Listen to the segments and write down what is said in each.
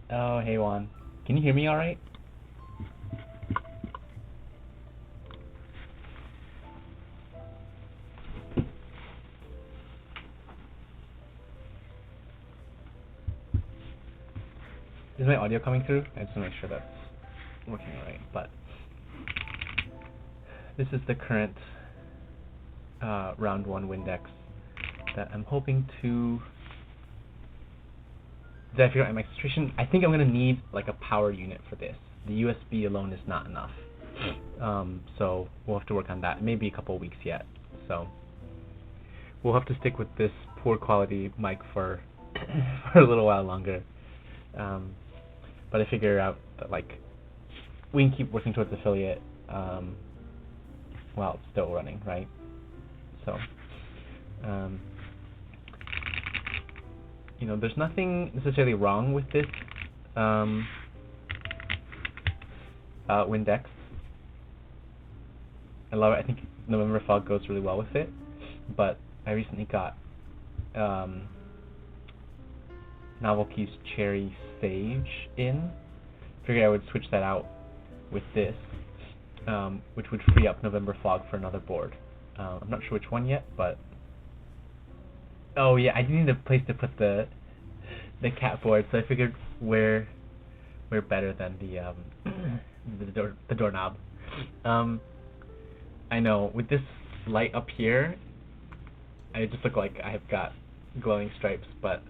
Oh, hey Juan. Can you hear me all right? Is my audio coming through? I just want to make sure that's working all right. But this is the current round 1 Windex that I'm hoping to... Did I figure out my situation? I think I'm going to need like a power unit for this. The USB alone is not enough. So we'll have to work on that. It may be a couple of weeks yet. So we'll have to stick with this poor quality mic for for a little while longer. But I figure out that like we can keep working towards affiliate while it's still running, right? So there's nothing necessarily wrong with this Windex. I love it. I think November Fog goes really well with it. But I recently got Novelty's Cherry Sage in. Figured I would switch that out with this, which would free up November Fog for another board. I'm not sure which one yet, but oh yeah, I need a place to put the cat board, so I figured we're better than the the doorknob. I know with this light up here, I just look like I've got glowing stripes, but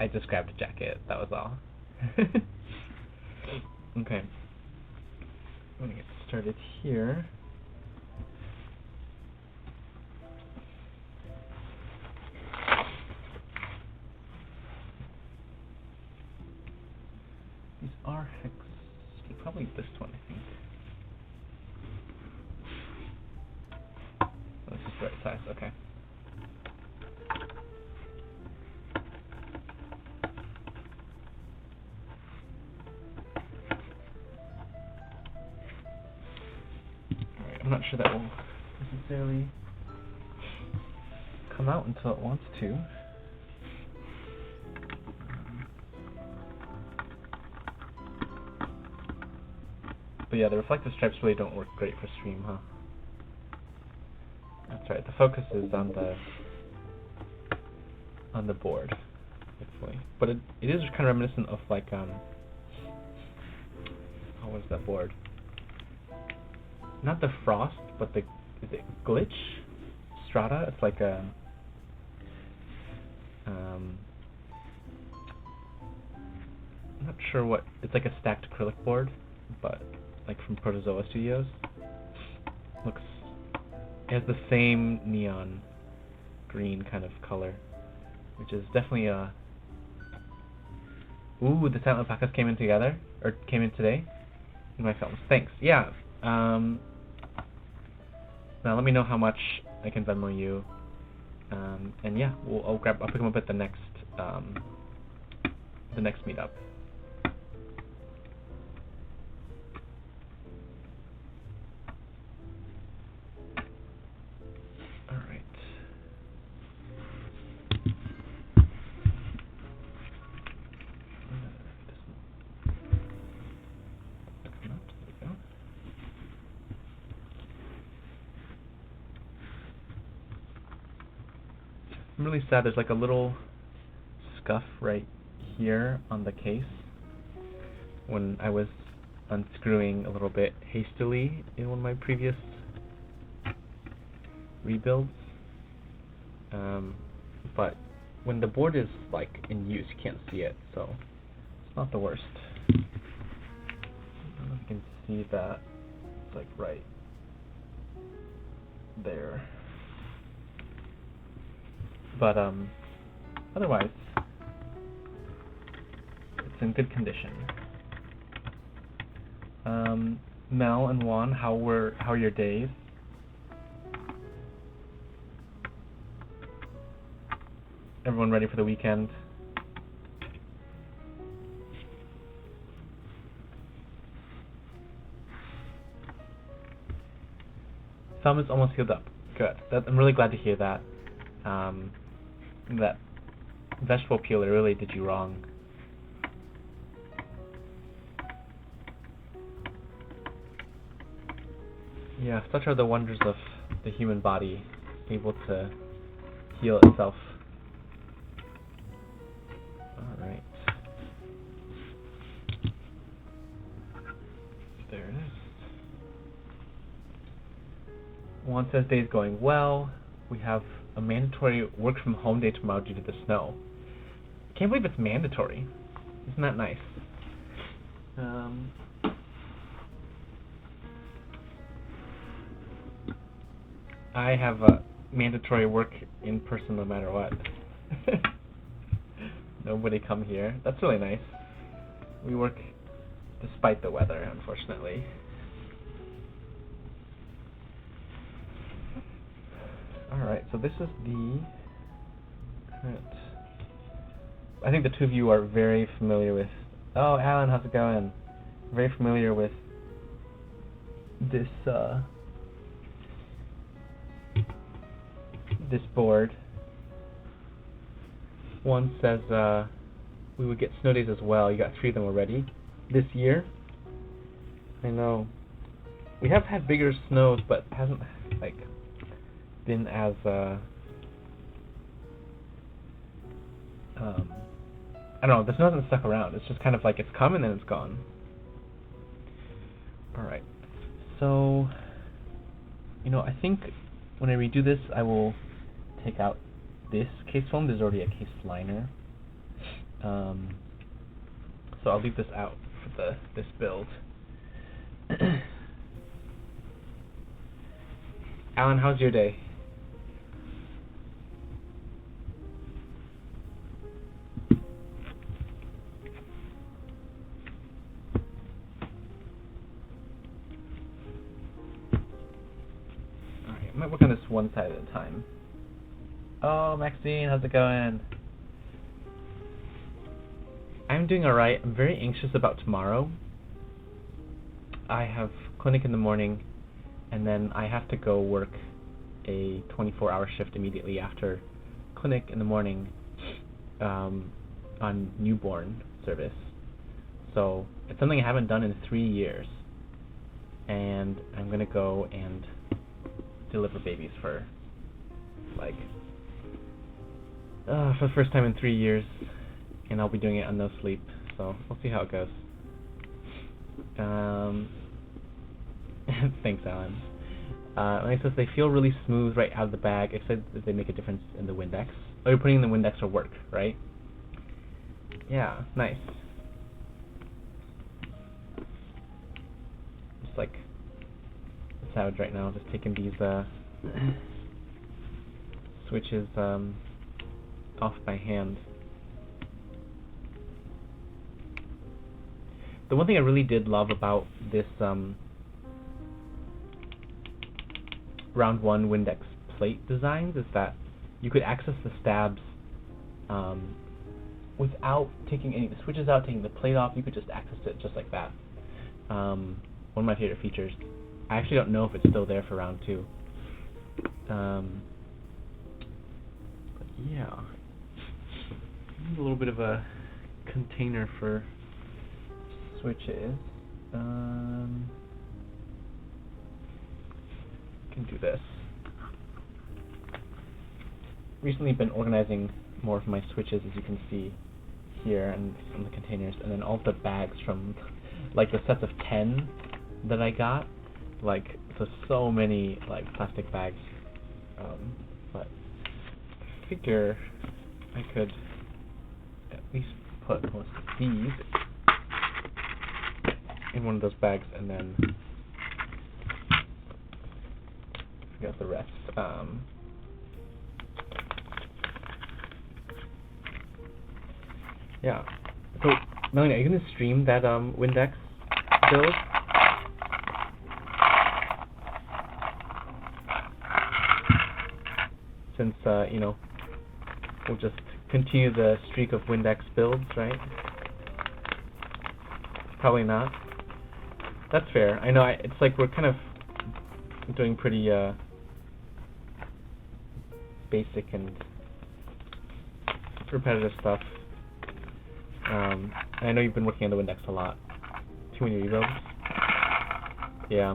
I just grabbed a jacket. That was all. Okay, I'm gonna get started here. These are hex. Probably this one, I think. Oh, this is the right size. Okay. Alright, I'm not sure that will necessarily come out until it wants to. But yeah, the reflective stripes really don't work great for stream, huh? That's right. The focus is on the board, hopefully. But it is kind of reminiscent of like what was that board? Not the Frost, but is it Glitch Strata? It's like a I'm not sure what. It's like a stacked acrylic board, but like from Protozoa Studios. It has the same neon green kind of color, which is definitely a... Ooh, the Silent Alpacas came in together, or came in today in my films. Thanks. Yeah. Now let me know how much I can Venmo you, and yeah, I'll pick them up at the next meetup. I'm really sad there's like a little scuff right here on the case when I was unscrewing a little bit hastily in one of my previous rebuilds. But when the board is like in use, you can't see it, so it's not the worst. I don't know if you can see that. It's like right there. But otherwise, it's in good condition. Mel and Juan, how are your days? Everyone ready for the weekend? Thumb is almost healed up. Good. I'm really glad to hear that. That vegetable peeler really did you wrong. Yeah, such are the wonders of the human body, able to heal itself. Alright. There it is. One says day's going well. We have a mandatory work from home day tomorrow due to the snow. Can't believe it's mandatory. Isn't that nice? I have a mandatory work in person no matter what. Nobody come here. That's really nice. We work despite the weather, unfortunately. Alright, so this is the current. I think the two of you are very familiar with. Oh, Alan, how's it going? Very familiar with this this board. One says we would get snow days as well. You got 3 of them already this year. I know. We have had bigger snows, but it hasn't like been as I don't know, the snow hasn't stuck around. It's just kind of like it's come and then it's gone. Alright. So, I think when I redo this, I will take out this case foam. There's already a case liner. So I'll leave this out for this build. Alan, how's your day? I might work on this one side at a time. Oh, Maxine, how's it going? I'm doing alright. I'm very anxious about tomorrow. I have clinic in the morning, and then I have to go work a 24-hour shift immediately after clinic in the morning on newborn service. So it's something I haven't done in 3 years, and I'm going to go and deliver babies for the first time in 3 years, and I'll be doing it on no sleep, so we'll see how it goes. Thanks, Alan. It says they feel really smooth right out of the bag. It said that they make a difference in the Windex. Oh, you're putting in the Windex for work, right? Yeah, nice. Just like Savage right now, just taking these switches off by hand. The one thing I really did love about this round 1 Windex plate designs is that you could access the stabs without taking any of the switches out, taking the plate off. You could just access it just like that. One of my favorite features. I actually don't know if it's still there for round 2. But yeah, a little bit of a container for switches. Can do this. Recently been organizing more of my switches, as you can see here, and some of the containers, and then all the bags from like the sets of 10 that I got. So many plastic bags, but I figure I could at least put most of these in one of those bags and then figure out the rest. Yeah. So, Melanie, are you gonna stream that Windex build? Since, we'll just continue the streak of Windex builds, right? Probably not. That's fair. I know, it's like we're kind of doing pretty basic and repetitive stuff. And I know you've been working on the Windex a lot. Too many rebuilds? Yeah.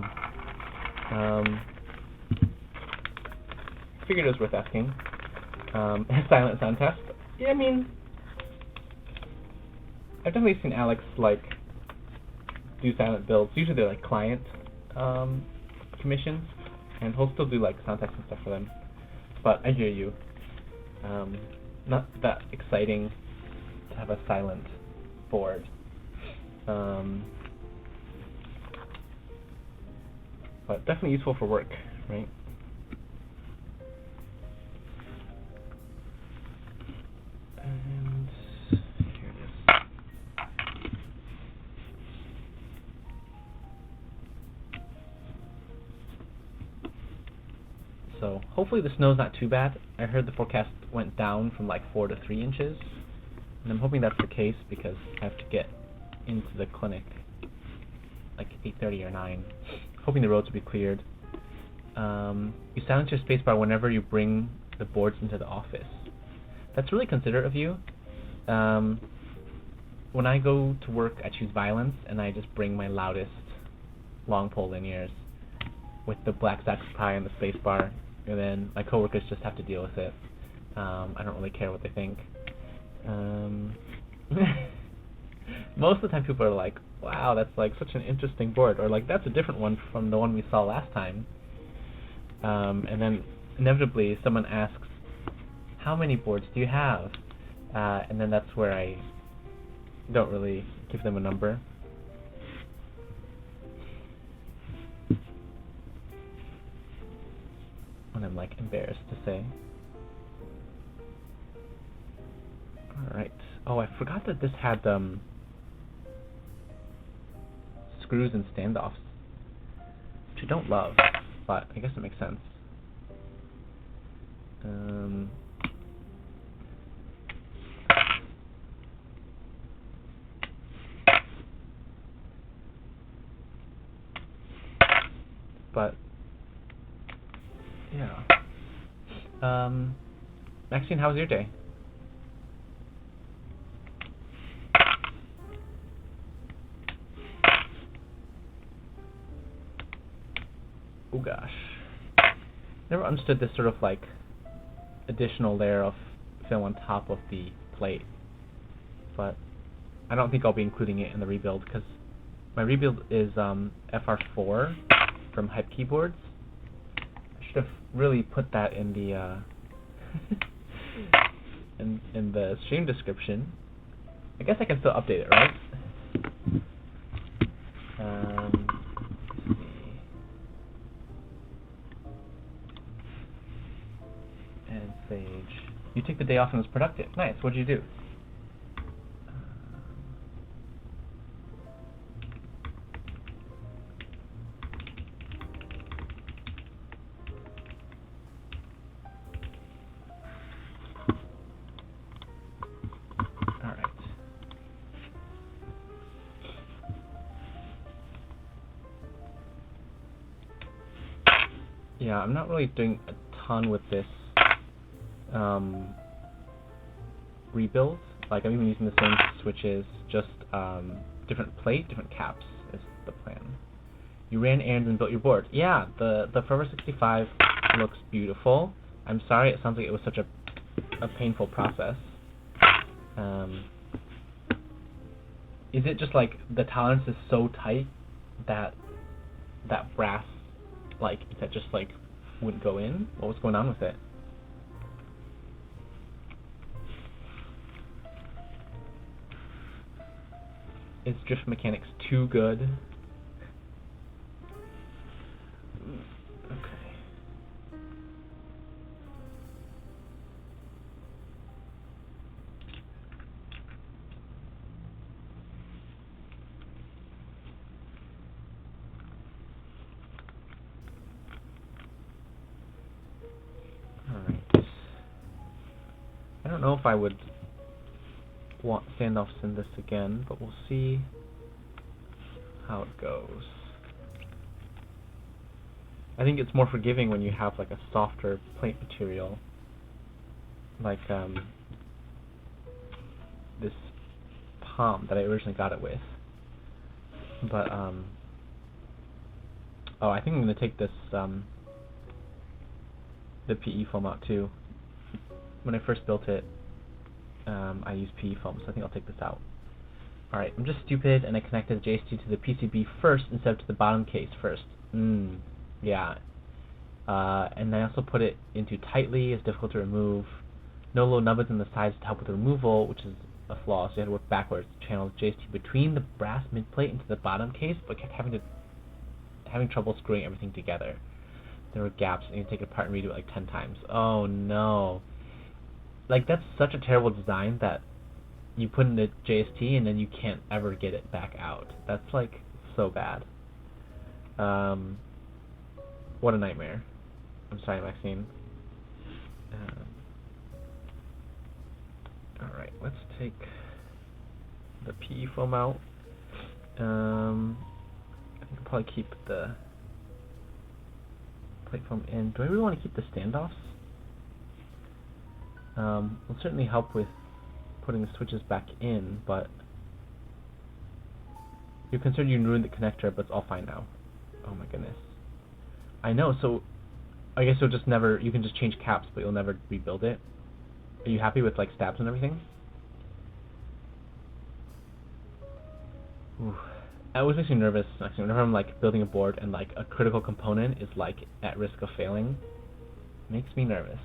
Figured it was worth asking. Silent sound test. Yeah, I mean, I've definitely seen Alex like do silent builds. Usually they're like client commissions, and he'll still do like sound tests and stuff for them. But I hear you. Not that exciting to have a silent board. But definitely useful for work, right? And here it is. So hopefully the snow's not too bad. I heard the forecast went down from like 4 to 3 inches, and I'm hoping that's the case because I have to get into the clinic like 8:30 or 9. Hoping the roads will be cleared. You silence your spacebar whenever you bring the boards into the office. That's really considerate of you. When I go to work, I choose violence, and I just bring my loudest long pole linears with the black Saxophai and the spacebar, and then my coworkers just have to deal with it. I don't really care what they think. Most of the time people are like, wow, that's like such an interesting board, or like, that's a different one from the one we saw last time. And then inevitably someone asks, how many boards do you have? And then that's where I don't really give them a number. And I'm like embarrassed to say. Alright. Oh, I forgot that this had screws and standoffs, which I don't love, but I guess it makes sense. But yeah. Maxine, how was your day? Oh gosh. Never understood this sort of like additional layer of film on top of the plate, but I don't think I'll be including it in the rebuild because my rebuild is FR4 from Hype Keyboards. I should have really put that in the in the stream description. I guess I can still update it, right? And Sage. You took the day off and was productive. Nice. What did you do? Yeah, I'm not really doing a ton with this rebuild. Like, I'm even using the same switches, just different plate, different caps is the plan. You ran errands and built your board. Yeah, the Forever 65 looks beautiful. I'm sorry, it sounds like it was such a painful process. Is it just like the tolerance is so tight that that brass, like, that just like wouldn't go in? What was going on with it? Is drift mechanics too good? Okay. Alright. I don't know if I would want standoffs in this again, but we'll see how it goes. I think it's more forgiving when you have like a softer plate material, like this palm that I originally got it with. But Oh, I think I'm gonna take this the PE foam out too. When I first built it, I used PE foam, so I think I'll take this out. Alright, I'm just stupid and I connected the JST to the PCB first instead of to the bottom case first. Yeah. And I also put it into tightly, it's difficult to remove. No low nubbins in the sides to help with the removal, which is a flaw, so you had to work backwards to channel the JST between the brass midplate into the bottom case, but kept having trouble screwing everything together. There were gaps, and you take it apart and redo it like 10 times. Oh no. Like, that's such a terrible design that you put in the JST and then you can't ever get it back out. That's like so bad. What a nightmare. I'm sorry, Maxine. Alright, let's take the PE foam out. I think I'll probably keep the plate foam in. Do I really want to keep the standoffs? Will certainly help with putting the switches back in, but you're concerned you ruined the connector, but it's all fine now. Oh my goodness. I know, so I guess you'll just never, you can just change caps, but you'll never rebuild it. Are you happy with like stabs and everything? Ooh. It always makes me nervous, actually, whenever I'm like building a board and like a critical component is like at risk of failing. It makes me nervous.